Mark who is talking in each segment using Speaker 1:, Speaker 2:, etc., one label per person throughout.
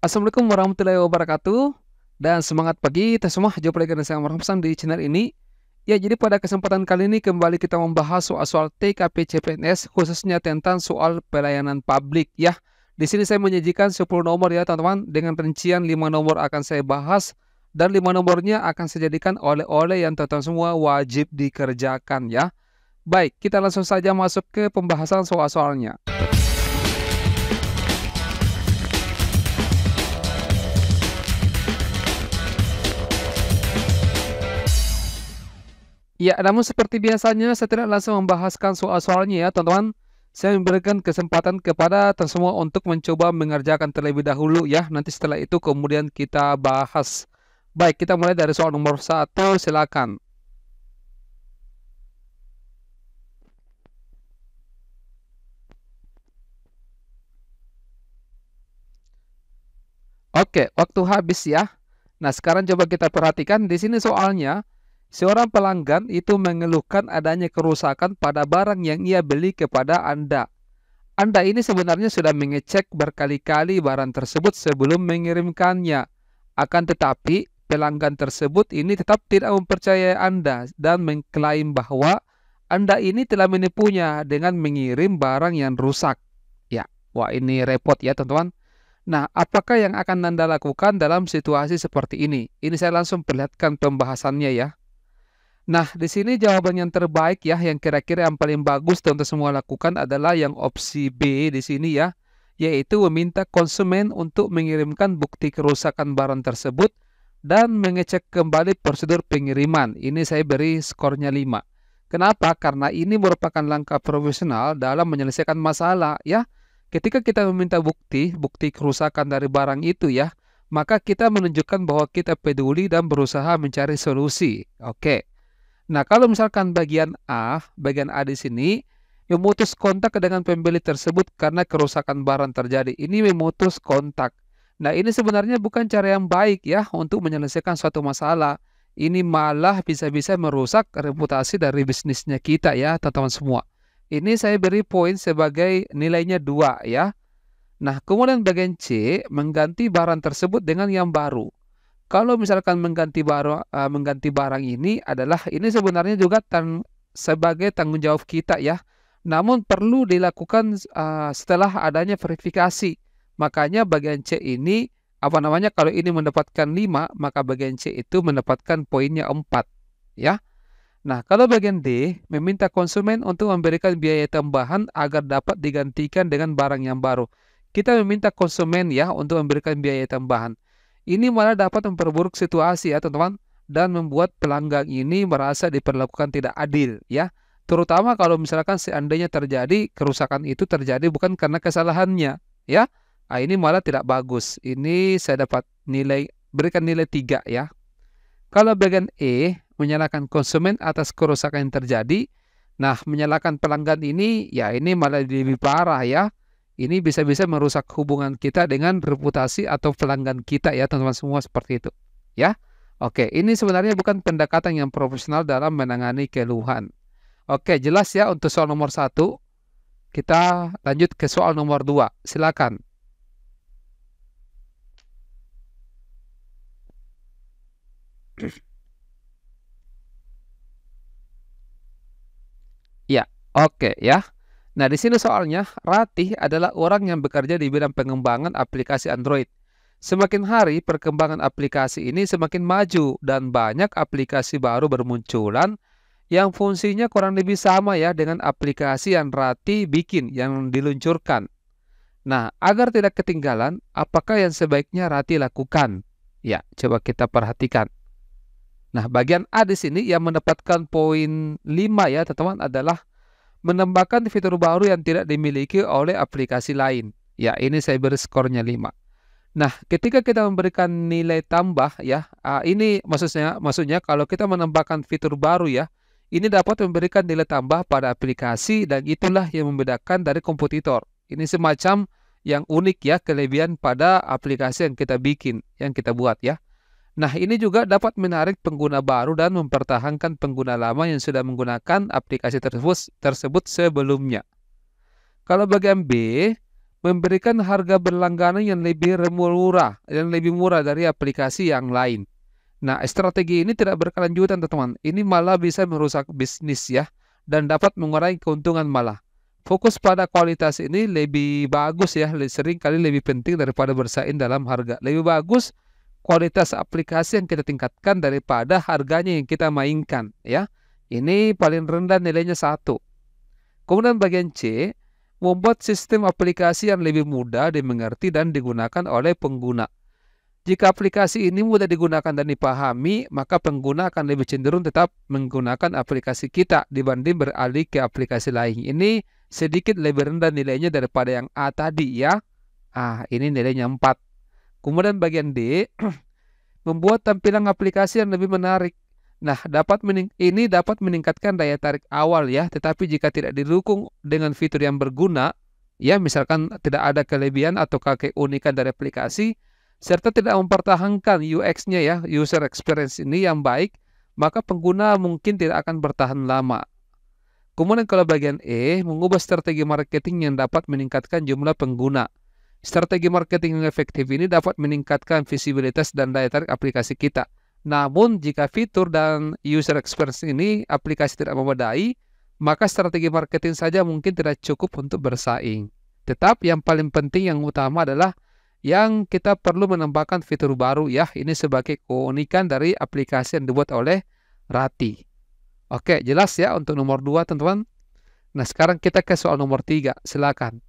Speaker 1: Assalamualaikum warahmatullahi wabarakatuh. Dan semangat pagi kita semua. Jumpa lagi dengan saya Muhammad Hasan di channel ini. Ya, jadi pada kesempatan kali ini kembali kita membahas soal-soal TKP CPNS khususnya tentang soal pelayanan publik ya. Di sini saya menyajikan 10 nomor ya teman-teman, dengan rincian 5 nomor akan saya bahas dan 5 nomornya akan saya jadikan oleh-oleh yang teman-teman semua wajib dikerjakan ya. Baik, kita langsung saja masuk ke pembahasan soal-soalnya. Ya, namun seperti biasanya saya tidak langsung membahaskan soal-soalnya ya teman-teman. Saya memberikan kesempatan kepada teman semua untuk mencoba mengerjakan terlebih dahulu ya. Nanti setelah itu kemudian kita bahas. Baik, kita mulai dari soal nomor 1, silakan. Oke, waktu habis ya. Nah, sekarang coba kita perhatikan di sini soalnya. Seorang pelanggan itu mengeluhkan adanya kerusakan pada barang yang ia beli kepada Anda. Anda ini sebenarnya sudah mengecek berkali-kali barang tersebut sebelum mengirimkannya. Akan tetapi, pelanggan tersebut ini tetap tidak mempercayai Anda dan mengklaim bahwa Anda ini telah menipunya dengan mengirim barang yang rusak. Ya, wah ini repot ya teman-teman. Nah, apakah yang akan Anda lakukan dalam situasi seperti ini? Ini saya langsung perlihatkan pembahasannya ya. Nah, di sini jawaban yang terbaik ya, yang kira-kira yang paling bagus untuk semua lakukan adalah yang opsi B di sini ya, yaitu meminta konsumen untuk mengirimkan bukti kerusakan barang tersebut dan mengecek kembali prosedur pengiriman. Ini saya beri skornya 5. Kenapa? Karena ini merupakan langkah profesional dalam menyelesaikan masalah ya. Ketika kita meminta bukti kerusakan dari barang itu ya, maka kita menunjukkan bahwa kita peduli dan berusaha mencari solusi. Oke. Nah, kalau misalkan bagian A di sini memutus kontak dengan pembeli tersebut karena kerusakan barang terjadi. Ini memutus kontak. Nah, ini sebenarnya bukan cara yang baik ya untuk menyelesaikan suatu masalah. Ini malah bisa-bisa merusak reputasi dari bisnisnya kita ya, teman-teman semua. Ini saya beri poin sebagai nilainya 2 ya. Nah, kemudian bagian C, mengganti barang tersebut dengan yang baru. Kalau misalkan mengganti barang ini sebenarnya juga sebagai tanggung jawab kita ya. Namun perlu dilakukan setelah adanya verifikasi. Makanya bagian C ini kalau ini mendapatkan 5, maka bagian C itu mendapatkan poinnya 4 ya. Nah, kalau bagian D meminta konsumen untuk memberikan biaya tambahan agar dapat digantikan dengan barang yang baru. Kita meminta konsumen ya untuk memberikan biaya tambahan. Ini malah dapat memperburuk situasi ya teman-teman, dan membuat pelanggan ini merasa diperlakukan tidak adil ya. Terutama kalau misalkan seandainya kerusakan itu terjadi bukan karena kesalahannya ya. Nah, ini malah tidak bagus. Ini saya berikan nilai 3 ya. Kalau bagian E, menyalahkan konsumen atas kerusakan yang terjadi. Nah, menyalahkan pelanggan ini ya ini malah lebih parah ya. Ini bisa-bisa merusak hubungan kita dengan reputasi atau pelanggan kita ya teman-teman semua, seperti itu ya. Oke, ini sebenarnya bukan pendekatan yang profesional dalam menangani keluhan. Oke, jelas ya untuk soal nomor 1. Kita lanjut ke soal nomor 2. Silakan. Ya, oke ya. Nah, di sini soalnya Ratih adalah orang yang bekerja di bidang pengembangan aplikasi Android. Semakin hari perkembangan aplikasi ini semakin maju dan banyak aplikasi baru bermunculan yang fungsinya kurang lebih sama ya dengan aplikasi yang Ratih bikin, yang diluncurkan. Nah, agar tidak ketinggalan, apakah yang sebaiknya Ratih lakukan? Ya, coba kita perhatikan. Nah, bagian A di sini yang mendapatkan poin 5 ya teman-teman adalah menambahkan fitur baru yang tidak dimiliki oleh aplikasi lain. Ya, ini saya beri skornya 5. Nah, ketika kita memberikan nilai tambah ya, ini maksudnya kalau kita menambahkan fitur baru ya, ini dapat memberikan nilai tambah pada aplikasi dan itulah yang membedakan dari kompetitor. Ini semacam yang unik ya, kelebihan pada aplikasi yang kita bikin, yang kita buat ya. Nah, ini juga dapat menarik pengguna baru dan mempertahankan pengguna lama yang sudah menggunakan aplikasi tersebut sebelumnya. Kalau bagian B, memberikan harga berlangganan yang lebih murah dari aplikasi yang lain. Nah, strategi ini tidak berkelanjutan, teman-teman. Ini malah bisa merusak bisnis ya, dan dapat mengurangi keuntungan malah. Fokus pada kualitas ini lebih bagus ya, sering kali lebih penting daripada bersaing dalam harga. Lebih bagus kualitas aplikasi yang kita tingkatkan daripada harganya yang kita mainkan ya. Ini paling rendah nilainya 1. Kemudian bagian C, membuat sistem aplikasi yang lebih mudah dimengerti dan digunakan oleh pengguna. Jika aplikasi ini mudah digunakan dan dipahami, maka pengguna akan lebih cenderung tetap menggunakan aplikasi kita dibanding beralih ke aplikasi lain. Ini sedikit lebih rendah nilainya daripada yang A tadi ya. Ini nilainya 4. Kemudian bagian D, membuat tampilan aplikasi yang lebih menarik. Nah, ini dapat meningkatkan daya tarik awal ya, tetapi jika tidak didukung dengan fitur yang berguna, ya misalkan tidak ada kelebihan atau keunikan dari aplikasi, serta tidak mempertahankan UX-nya ya, user experience ini yang baik, maka pengguna mungkin tidak akan bertahan lama. Kemudian kalau bagian E, mengubah strategi marketing yang dapat meningkatkan jumlah pengguna. Strategi marketing yang efektif ini dapat meningkatkan visibilitas dan daya tarik aplikasi kita. Namun jika fitur dan user experience ini aplikasi tidak memadai, maka strategi marketing saja mungkin tidak cukup untuk bersaing. Tetap yang paling penting yang utama adalah yang kita perlu menambahkan fitur baru ya. Ini sebagai keunikan dari aplikasi yang dibuat oleh Rati. Oke, jelas ya untuk nomor 2 teman-teman. Nah, sekarang kita ke soal nomor 3. Silakan.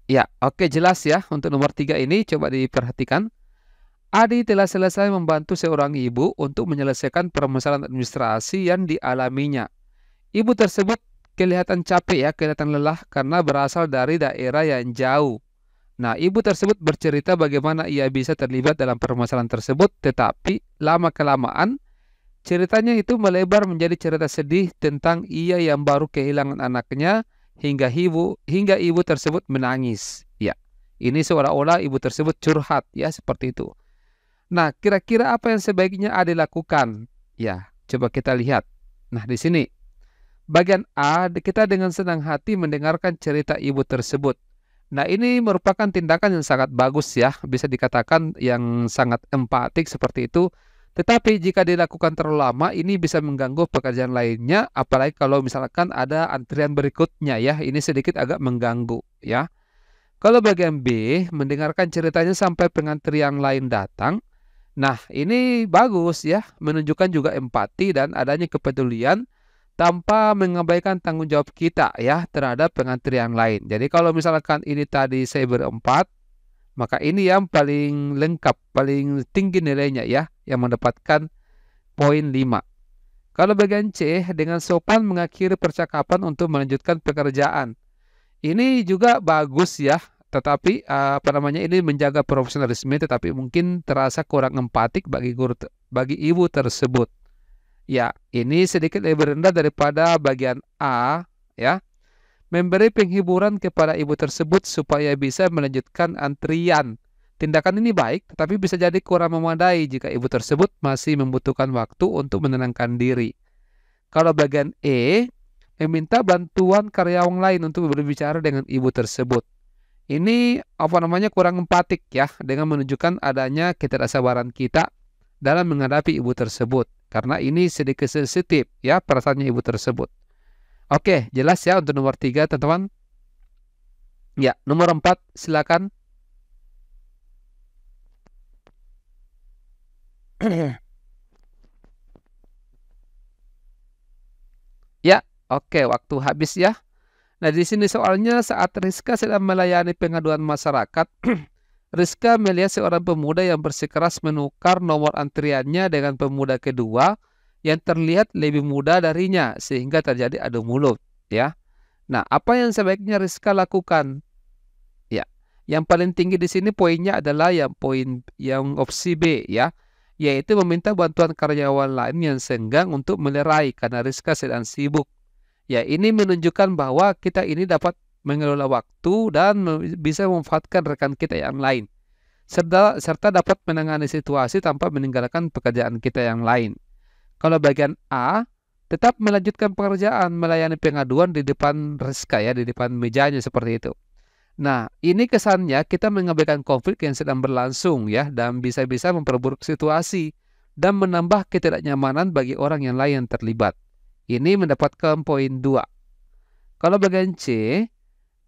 Speaker 1: Ya, oke, jelas ya untuk nomor 3 ini coba diperhatikan. Adi telah selesai membantu seorang ibu untuk menyelesaikan permasalahan administrasi yang dialaminya. Ibu tersebut kelihatan capek ya, kelihatan lelah karena berasal dari daerah yang jauh. Nah, ibu tersebut bercerita bagaimana ia bisa terlibat dalam permasalahan tersebut, tetapi lama-kelamaan ceritanya itu melebar menjadi cerita sedih tentang ia yang baru kehilangan anaknya hingga ibu tersebut menangis. Ya, ini seolah-olah ibu tersebut curhat ya, seperti itu. Nah, kira-kira apa yang sebaiknya Adi lakukan? Ya, coba kita lihat. Nah, di sini bagian A, kita dengan senang hati mendengarkan cerita ibu tersebut. Nah, ini merupakan tindakan yang sangat bagus ya, bisa dikatakan yang sangat empatik seperti itu. Tetapi jika dilakukan terlalu lama, ini bisa mengganggu pekerjaan lainnya, apalagi kalau misalkan ada antrian berikutnya ya, ini sedikit agak mengganggu ya. Kalau bagian B, mendengarkan ceritanya sampai pengantrian lain datang. Nah, ini bagus ya, menunjukkan juga empati dan adanya kepedulian tanpa mengabaikan tanggung jawab kita ya terhadap pengantrian lain. Jadi kalau misalkan ini tadi saya berempat, maka ini yang paling lengkap, paling tinggi nilainya ya, yang mendapatkan poin 5. Kalau bagian C, dengan sopan mengakhiri percakapan untuk melanjutkan pekerjaan. Ini juga bagus ya, tetapi ini menjaga profesionalisme, tetapi mungkin terasa kurang empatik bagi ibu tersebut. Ya, ini sedikit lebih rendah daripada bagian A ya. Memberi penghiburan kepada ibu tersebut supaya bisa melanjutkan antrian. Tindakan ini baik, tetapi bisa jadi kurang memadai jika ibu tersebut masih membutuhkan waktu untuk menenangkan diri. Kalau bagian E, meminta bantuan karyawan lain untuk berbicara dengan ibu tersebut. Ini kurang empatik ya, dengan menunjukkan adanya ketidaksabaran kita dalam menghadapi ibu tersebut. Karena ini sedikit sensitif ya perasaannya ibu tersebut. Oke, jelas ya untuk nomor 3 teman-teman. Ya, nomor 4 silakan. Ya, oke, waktu habis ya. Nah, di sini soalnya saat Rizka sedang melayani pengaduan masyarakat, Rizka melihat seorang pemuda yang bersikeras menukar nomor antriannya dengan pemuda kedua yang terlihat lebih muda darinya sehingga terjadi adu mulut ya. Nah, apa yang sebaiknya Rizka lakukan? Ya, yang paling tinggi di sini poinnya adalah yang opsi B ya, yaitu meminta bantuan karyawan lain yang senggang untuk melerai karena Rizka sedang sibuk. Ya, ini menunjukkan bahwa kita ini dapat mengelola waktu dan bisa memanfaatkan rekan kita yang lain, serta dapat menangani situasi tanpa meninggalkan pekerjaan kita yang lain. Kalau bagian A, tetap melanjutkan pekerjaan melayani pengaduan di depan Rizka ya, di depan mejanya seperti itu. Nah, ini kesannya kita mengabaikan konflik yang sedang berlangsung ya, dan bisa-bisa memperburuk situasi dan menambah ketidaknyamanan bagi orang yang lain yang terlibat. Ini mendapatkan poin 2. Kalau bagian C,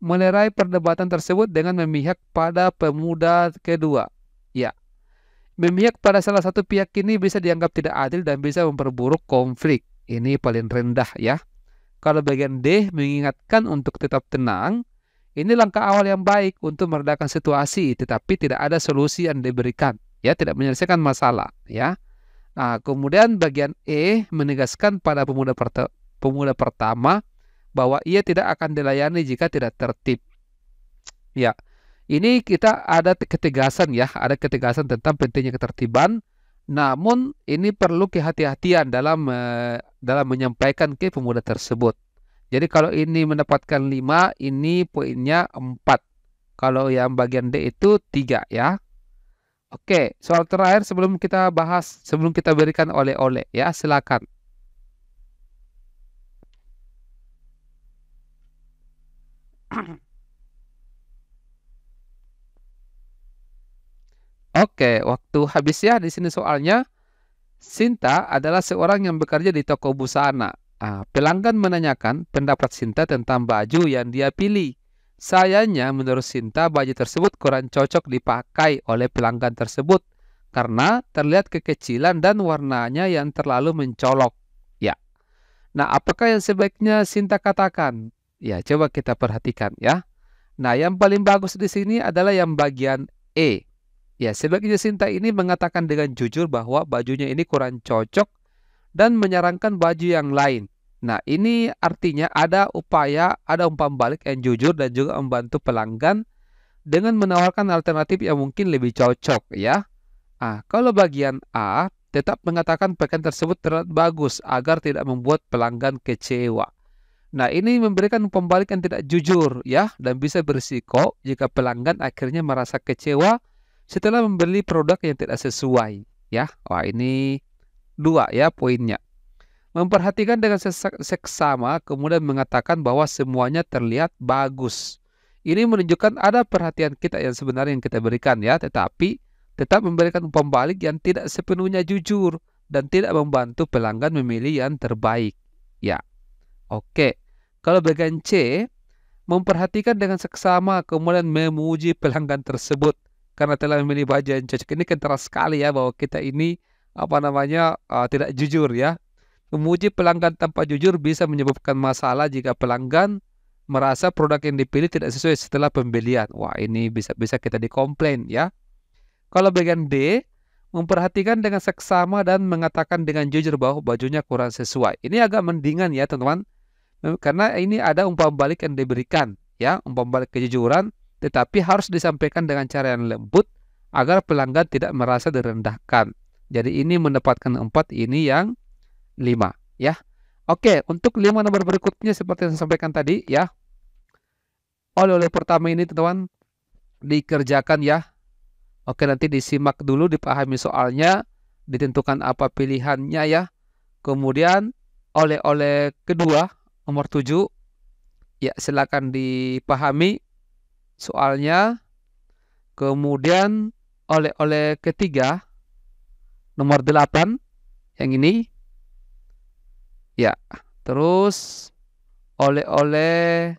Speaker 1: melerai perdebatan tersebut dengan memihak pada pemuda kedua. Ya, memihak pada salah satu pihak ini bisa dianggap tidak adil dan bisa memperburuk konflik. Ini paling rendah ya. Kalau bagian D, mengingatkan untuk tetap tenang. Ini langkah awal yang baik untuk meredakan situasi, tetapi tidak ada solusi yang diberikan, ya, tidak menyelesaikan masalah, ya. Nah, kemudian bagian E menegaskan pada pemuda pertama bahwa ia tidak akan dilayani jika tidak tertib. Ya, ini kita ada ketegasan ya, ada ketegasan tentang pentingnya ketertiban. Namun ini perlu kehati-hatian dalam menyampaikan ke pemuda tersebut. Jadi kalau ini mendapatkan 5, ini poinnya 4. Kalau yang bagian D itu 3 ya. Oke, soal terakhir sebelum kita bahas, sebelum kita berikan oleh-oleh ya, silakan. Oke, waktu habis ya di sini soalnya. Sinta adalah seorang yang bekerja di toko busana. Pelanggan menanyakan pendapat Sinta tentang baju yang dia pilih. Sayangnya menurut Sinta baju tersebut kurang cocok dipakai oleh pelanggan tersebut karena terlihat kekecilan dan warnanya yang terlalu mencolok. Ya. Nah, apakah yang sebaiknya Sinta katakan? Ya, coba kita perhatikan ya. Nah, yang paling bagus di sini adalah yang bagian E. Ya, sebaiknya Sinta ini mengatakan dengan jujur bahwa bajunya ini kurang cocok dan menyarankan baju yang lain. Nah, ini artinya ada umpan balik yang jujur dan juga membantu pelanggan dengan menawarkan alternatif yang mungkin lebih cocok ya. Kalau bagian A, tetap mengatakan pakaian tersebut terlihat bagus agar tidak membuat pelanggan kecewa. Nah, ini memberikan umpan balik yang tidak jujur ya, dan bisa berisiko jika pelanggan akhirnya merasa kecewa setelah membeli produk yang tidak sesuai ya. Wah, ini 2 ya poinnya. Memperhatikan dengan seksama kemudian mengatakan bahwa semuanya terlihat bagus. Ini menunjukkan ada perhatian kita yang sebenarnya yang kita berikan ya, tetapi tetap memberikan umpan balik yang tidak sepenuhnya jujur dan tidak membantu pelanggan memilih yang terbaik. Ya. Oke. Kalau bagian C, memperhatikan dengan seksama kemudian memuji pelanggan tersebut karena telah memilih baju yang cocok. Ini kentara sekali ya bahwa kita ini tidak jujur ya. Memuji pelanggan tanpa jujur bisa menyebabkan masalah jika pelanggan merasa produk yang dipilih tidak sesuai setelah pembelian. Wah, ini bisa kita dikomplain ya. Kalau bagian D, memperhatikan dengan seksama dan mengatakan dengan jujur bahwa bajunya kurang sesuai. Ini agak mendingan ya teman-teman, karena ini ada umpan balik yang diberikan ya, umpan balik kejujuran, tetapi harus disampaikan dengan cara yang lembut agar pelanggan tidak merasa direndahkan. Jadi ini mendapatkan 4, ini yang 5 ya. Oke, untuk 5 nomor berikutnya seperti yang saya sampaikan tadi ya. Oleh-oleh pertama ini teman-teman dikerjakan ya. Oke, nanti disimak dulu, dipahami soalnya, ditentukan apa pilihannya ya. Kemudian oleh-oleh kedua nomor 7 ya, silakan dipahami soalnya. Kemudian oleh-oleh ketiga nomor 8 yang ini ya. Terus oleh-oleh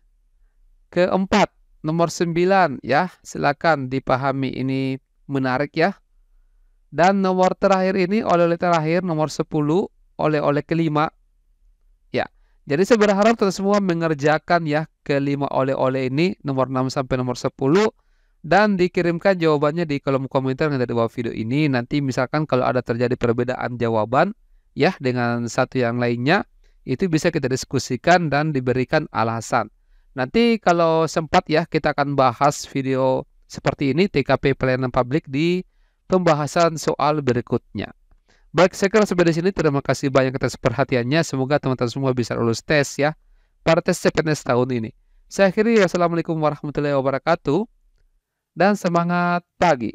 Speaker 1: keempat nomor 9 ya, silakan dipahami, ini menarik ya. Dan nomor terakhir ini oleh-oleh terakhir nomor 10, oleh-oleh kelima ya. Jadi saya berharap teman semua mengerjakan ya kelima oleh-oleh ini, nomor 6 sampai nomor 10, dan dikirimkan jawabannya di kolom komentar yang ada di bawah video ini. Nanti misalkan kalau ada terjadi perbedaan jawaban ya dengan satu yang lainnya, itu bisa kita diskusikan dan diberikan alasan. Nanti kalau sempat ya, kita akan bahas video seperti ini, TKP pelayanan publik, di pembahasan soal berikutnya. Baik, saya kira sampai di sini. Terima kasih banyak atas perhatiannya. Semoga teman-teman semua bisa lulus tes ya, pada tes CPNS tahun ini. Saya akhiri, wassalamualaikum warahmatullahi wabarakatuh, dan semangat pagi.